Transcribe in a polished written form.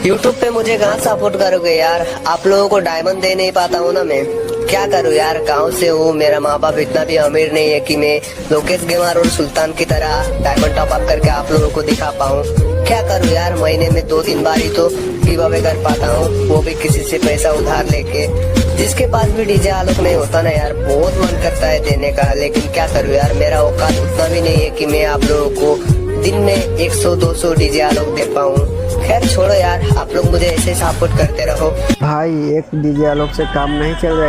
YouTube पे मुझे कहाँ सपोर्ट करोगे यार। आप लोगों को डायमंड दे नहीं पाता हूँ ना मैं, क्या करूँ यार। गाँव से हूँ, मेरा माँ बाप इतना भी अमीर नहीं है कि मैं लोकेश गेमार और सुल्तान की तरह डायमंड टॉप अप करके आप लोगों को दिखा पाऊँ। क्या करूँ यार, महीने में 2-3 बार ही तो गिव कर पाता हूँ, वो भी किसी से पैसा उधार लेके। जिसके पास भी डीजे आलोक नहीं होता ना यार, बहुत मन करता है देने का, लेकिन क्या करूँ यार, मेरा औकात उतना भी नहीं है कि मैं आप लोगों को दिन में 100-200 डीजे आलोक दे पाऊँ। खैर छोड़ो यार, आप लोग मुझे ऐसे सपोर्ट करते रहो। भाई एक डीजे आलोक से काम नहीं चल जाएगा।